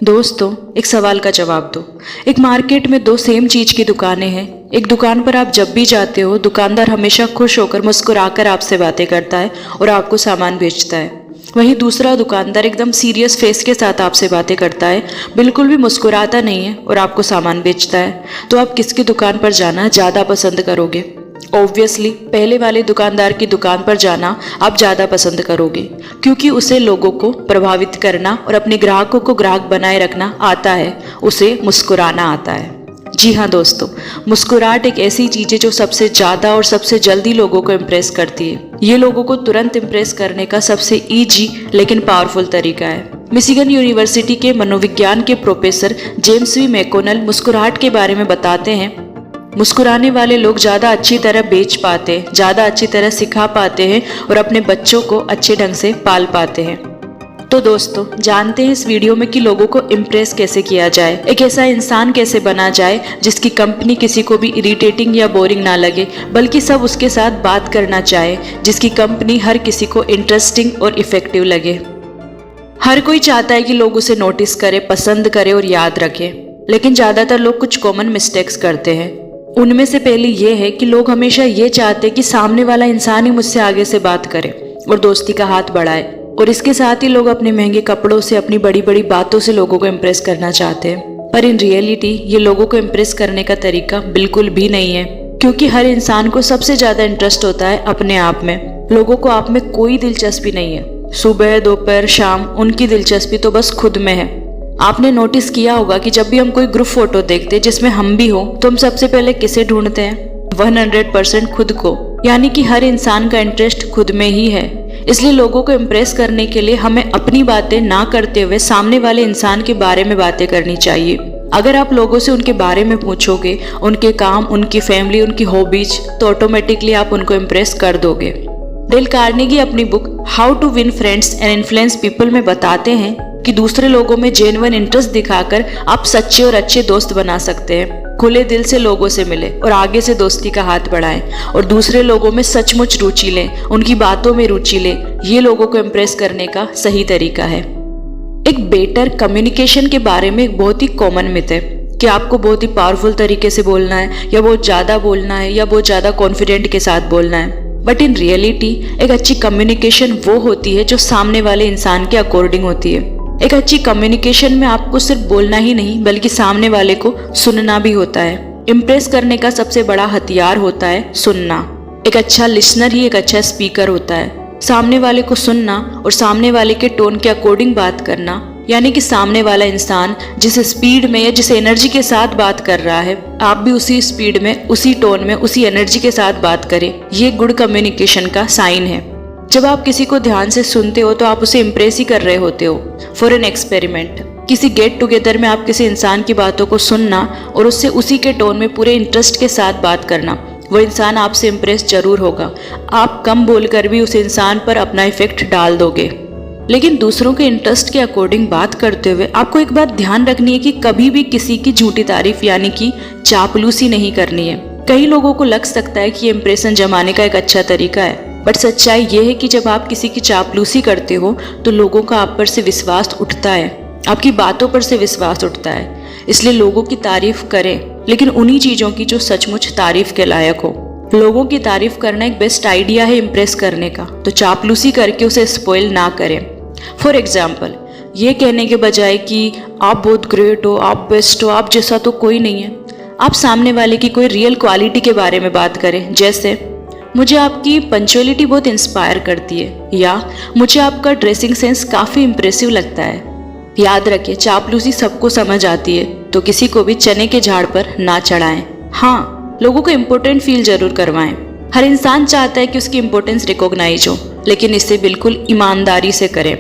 दोस्तों, एक सवाल का जवाब दो। एक मार्केट में दो सेम चीज की दुकानें हैं। एक दुकान पर आप जब भी जाते हो, दुकानदार हमेशा खुश होकर मुस्कुराकर आपसे बातें करता है और आपको सामान बेचता है। वहीं दूसरा दुकानदार एकदम सीरियस फेस के साथ आपसे बातें करता है, बिल्कुल भी मुस्कुराता नहीं है और आपको सामान बेचता है। तो आप किसकी दुकान पर जाना ज़्यादा पसंद करोगे? ऑब्वियसली पहले वाले दुकानदार की दुकान पर जाना आप ज़्यादा पसंद करोगे, क्योंकि उसे लोगों को प्रभावित करना और अपने ग्राहकों को ग्राहक बनाए रखना आता है, उसे मुस्कुराना आता है। जी हाँ दोस्तों, मुस्कुराहट एक ऐसी चीज़ है जो सबसे ज़्यादा और सबसे जल्दी लोगों को इम्प्रेस करती है। ये लोगों को तुरंत इम्प्रेस करने का सबसे ईजी लेकिन पावरफुल तरीका है। मिशिगन यूनिवर्सिटी के मनोविज्ञान के प्रोफेसर जेम्स वी मैकोनल मुस्कुराहट के बारे में बताते हैं, मुस्कुराने वाले लोग ज़्यादा अच्छी तरह बेच पाते हैं, ज़्यादा अच्छी तरह सिखा पाते हैं और अपने बच्चों को अच्छे ढंग से पाल पाते हैं। तो दोस्तों, जानते हैं इस वीडियो में कि लोगों को इम्प्रेस कैसे किया जाए, एक ऐसा इंसान कैसे बना जाए जिसकी कंपनी किसी को भी इरिटेटिंग या बोरिंग ना लगे, बल्कि सब उसके साथ बात करना चाहे, जिसकी कंपनी हर किसी को इंटरेस्टिंग और इफेक्टिव लगे। हर कोई चाहता है कि लोग उसे नोटिस करे, पसंद करे और याद रखे, लेकिन ज़्यादातर लोग कुछ कॉमन मिस्टेक्स करते हैं। उनमें से पहली ये है कि लोग हमेशा ये चाहते हैं कि सामने वाला इंसान ही मुझसे आगे से बात करे और दोस्ती का हाथ बढ़ाए, और इसके साथ ही लोग अपने महंगे कपड़ों से, अपनी बड़ी बड़ी बातों से लोगों को इम्प्रेस करना चाहते हैं। पर इन रियलिटी ये लोगों को इम्प्रेस करने का तरीका बिल्कुल भी नहीं है, क्योंकि हर इंसान को सबसे ज़्यादा इंटरेस्ट होता है अपने आप में। लोगों को आप में कोई दिलचस्पी नहीं है। सुबह, दोपहर, शाम, उनकी दिलचस्पी तो बस खुद में है। आपने नोटिस किया होगा कि जब भी हम कोई ग्रुप फोटो देखते हैं जिसमें हम भी हो, तो हम सबसे पहले किसे ढूंढते हैं? 100% खुद को। यानी कि हर इंसान का इंटरेस्ट खुद में ही है। इसलिए लोगों को इम्प्रेस करने के लिए हमें अपनी बातें ना करते हुए सामने वाले इंसान के बारे में बातें करनी चाहिए। अगर आप लोगों से उनके बारे में पूछोगे, उनके काम, उनकी फैमिली, उनकी हॉबीज, तो ऑटोमेटिकली आप उनको इम्प्रेस कर दोगे। डेल कार्नेगी अपनी book how to win friends and influence people में बताते हैं कि दूसरे लोगों में जेन्युइन इंटरेस्ट दिखाकर आप सच्चे और अच्छे दोस्त बना सकते हैं। खुले दिल से लोगों से मिले और आगे से दोस्ती का हाथ बढ़ाएं, और दूसरे लोगों में सचमुच रुचि लें, उनकी बातों में रुचि लें। ये लोगों को इम्प्रेस करने का सही तरीका है। एक बेटर कम्युनिकेशन के बारे में एक बहुत ही कॉमन मिथ है कि आपको बहुत ही पावरफुल तरीके से बोलना है, या बहुत ज़्यादा बोलना है, या बहुत ज़्यादा कॉन्फिडेंट के साथ बोलना है। बट इन रियलिटी एक अच्छी कम्युनिकेशन वो होती है जो सामने वाले इंसान के अकॉर्डिंग होती है। एक अच्छी कम्युनिकेशन में आपको सिर्फ बोलना ही नहीं, बल्कि सामने वाले को सुनना भी होता है। इम्प्रेस करने का सबसे बड़ा हथियार होता है सुनना। एक अच्छा लिसनर ही एक अच्छा स्पीकर होता है। सामने वाले को सुनना और सामने वाले के टोन के अकॉर्डिंग बात करना, यानी कि सामने वाला इंसान जिस स्पीड में या जिस एनर्जी के साथ बात कर रहा है, आप भी उसी स्पीड में, उसी टोन में, उसी एनर्जी के साथ बात करें। ये गुड कम्युनिकेशन का साइन है। जब आप किसी को ध्यान से सुनते हो तो आप उसे इम्प्रेस ही कर रहे होते हो। फॉर एन एक्सपेरिमेंट, किसी गेट टुगेदर में आप किसी इंसान की बातों को सुनना और उससे उसी के टोन में पूरे इंटरेस्ट के साथ बात करना, वो इंसान आपसे इम्प्रेस जरूर होगा। आप कम बोलकर भी उस इंसान पर अपना इफेक्ट डाल दोगे। लेकिन दूसरों के इंटरेस्ट के अकॉर्डिंग बात करते हुए आपको एक बात ध्यान रखनी है कि कभी भी किसी की झूठी तारीफ यानी कि चापलूसी नहीं करनी है। कई लोगों को लग सकता है कि ये इंप्रेशन जमाने का एक अच्छा तरीका है, बट सच्चाई ये है कि जब आप किसी की चापलूसी करते हो तो लोगों का आप पर से विश्वास उठता है, आपकी बातों पर से विश्वास उठता है। इसलिए लोगों की तारीफ करें, लेकिन उन्हीं चीज़ों की जो सचमुच तारीफ के लायक हो। लोगों की तारीफ करना एक बेस्ट आइडिया है इम्प्रेस करने का, तो चापलूसी करके उसे स्पॉइल ना करें। फॉर एग्जाम्पल, ये कहने के बजाय कि आप बहुत ग्रेट हो, आप बेस्ट हो, आप जैसा तो कोई नहीं है, आप सामने वाले की कोई रियल क्वालिटी के बारे में बात करें। जैसे, मुझे आपकी पंक्चुअलिटी बहुत इंस्पायर करती है, या मुझे आपका ड्रेसिंग सेंस काफ़ी इम्प्रेसिव लगता है। याद रखें, चापलूसी सबको समझ आती है, तो किसी को भी चने के झाड़ पर ना चढ़ाएं। हाँ, लोगों को इम्पोर्टेंट फील जरूर करवाएं। हर इंसान चाहता है कि उसकी इम्पोर्टेंस रिकॉग्नाइज हो, लेकिन इसे बिल्कुल ईमानदारी से करें।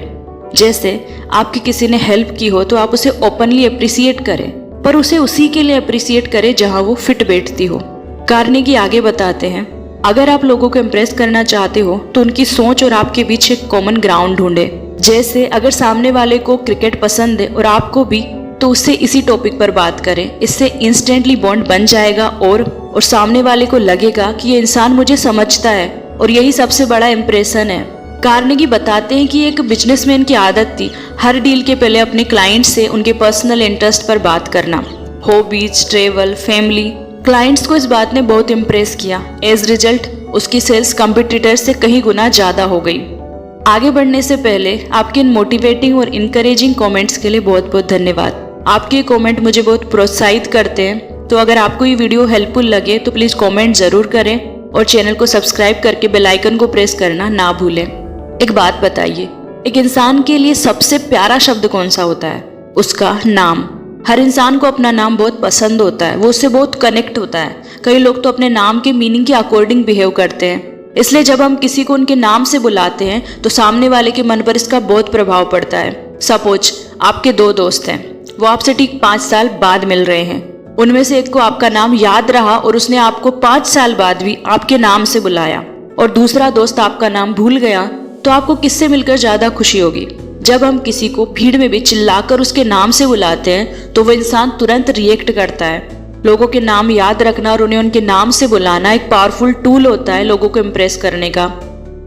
जैसे आपकी किसी ने हेल्प की हो तो आप उसे ओपनली अप्रिसिएट करें, पर उसे उसी के लिए अप्रिसिएट करें जहां वो फिट बैठती हो। कार्नेगी आगे बताते हैं, अगर आप लोगों को इम्प्रेस करना चाहते हो तो उनकी सोच और आपके बीच एक कॉमन ग्राउंड ढूंढे। जैसे अगर सामने वाले को क्रिकेट पसंद है और आपको भी, तो उससे इसी टॉपिक पर बात करें। इससे इंस्टेंटली बॉन्ड बन जाएगा और सामने वाले को लगेगा कि ये इंसान मुझे समझता है, और यही सबसे बड़ा इम्प्रेशन है। कार्नेगी बताते हैं कि एक बिजनेसमैन की आदत थी हर डील के पहले अपने क्लाइंट से उनके पर्सनल इंटरेस्ट पर बात करना, हॉबीज, ट्रेवल, फैमिली। क्लाइंट्स को इस बात ने बहुत इम्प्रेस किया। एज रिजल्ट उसकी सेल्स कंपटीटर से कहीं गुना ज़्यादा हो गई। आगे बढ़ने से पहले आपके इन मोटिवेटिंग और इनकरेजिंग कमेंट्स के लिए बहुत बहुत धन्यवाद। आपके कमेंट मुझे बहुत प्रोत्साहित करते हैं। तो अगर आपको ये वीडियो हेल्पफुल लगे तो प्लीज़ कमेंट ज़रूर करें और चैनल को सब्सक्राइब करके बेल आइकन को प्रेस करना ना भूलें। एक बात बताइए, एक इंसान के लिए सबसे प्यारा शब्द कौन सा होता है? उसका नाम। हर इंसान को अपना नाम बहुत पसंद होता है, वो उससे बहुत कनेक्ट होता है। कई लोग तो अपने नाम के मीनिंग के अकॉर्डिंग बिहेव करते हैं। इसलिए जब हम किसी को उनके नाम से बुलाते हैं तो सामने वाले के मन पर इसका बहुत प्रभाव पड़ता है। सपोज आपके 2 दोस्त हैं, वो आपसे ठीक 5 साल बाद मिल रहे हैं। उनमें से एक को आपका नाम याद रहा और उसने आपको 5 साल बाद भी आपके नाम से बुलाया, और दूसरा दोस्त आपका नाम भूल गया, तो आपको किससे मिलकर ज़्यादा खुशी होगी? जब हम किसी को भीड़ में भी चिल्लाकर उसके नाम से बुलाते हैं तो वो इंसान तुरंत रिएक्ट करता है। लोगों के नाम याद रखना और उन्हें उनके नाम से बुलाना एक पावरफुल टूल होता है लोगों को इम्प्रेस करने का।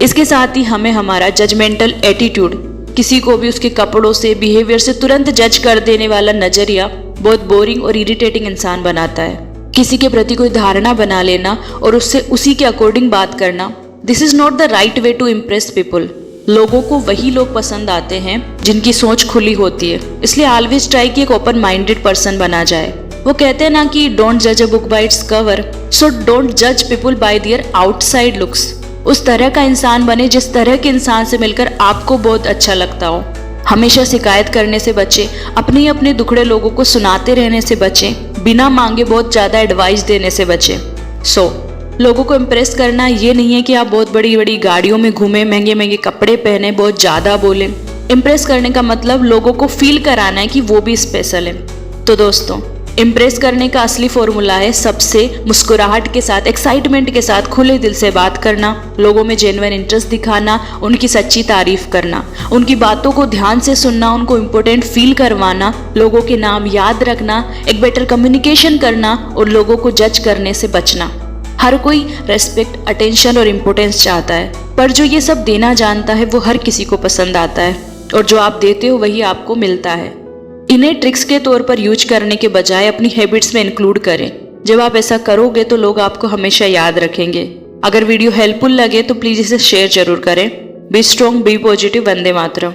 इसके साथ ही हमें हमारा जजमेंटल एटीट्यूड, किसी को भी उसके कपड़ों से, बिहेवियर से तुरंत जज कर देने वाला नजरिया बहुत बोरिंग और इरिटेटिंग इंसान बनाता है। किसी के प्रति कोई धारणा बना लेना और उससे उसी के अकॉर्डिंग बात करना, this is not the right way to impress people. लोगों को वही लोग पसंद आते हैं जिनकी सोच खुली होती है। इसलिए ऑलवेज ट्राई कि एक ओपन माइंडेड पर्सन बना जाए। वो कहते हैं ना कि डोंट जज a book by its cover, so don't जज people bye there outside looks. उस तरह का इंसान बने जिस तरह के इंसान से मिलकर आपको बहुत अच्छा लगता हो। हमेशा शिकायत करने से बचें, अपने अपने दुखड़े लोगों को सुनाते रहने से बचें, बिना मांगे बहुत ज़्यादा एडवाइस देने से बचें। लोगों को इम्प्रेस करना ये नहीं है कि आप बहुत बड़ी बड़ी गाड़ियों में घूमें, महंगे महंगे कपड़े पहने, बहुत ज़्यादा बोलें। इम्प्रेस करने का मतलब लोगों को फील कराना है कि वो भी स्पेशल है। तो दोस्तों, इम्प्रेस करने का असली फॉर्मूला है सबसे मुस्कुराहट के साथ, एक्साइटमेंट के साथ, खुले दिल से बात करना, लोगों में जेन्युइन इंटरेस्ट दिखाना, उनकी सच्ची तारीफ करना, उनकी बातों को ध्यान से सुनना, उनको इम्पोर्टेंट फील करवाना, लोगों के नाम याद रखना, एक बेटर कम्युनिकेशन करना और लोगों को जज करने से बचना। हर कोई रेस्पेक्ट, अटेंशन और इम्पोर्टेंस चाहता है, पर जो ये सब देना जानता है वो हर किसी को पसंद आता है, और जो आप देते हो वही आपको मिलता है। इन्हें ट्रिक्स के तौर पर यूज करने के बजाय अपनी हैबिट्स में इंक्लूड करें। जब आप ऐसा करोगे तो लोग आपको हमेशा याद रखेंगे। अगर वीडियो हेल्पफुल लगे तो प्लीज़ इसे शेयर जरूर करें। Be strong, be positive, Vande Mataram.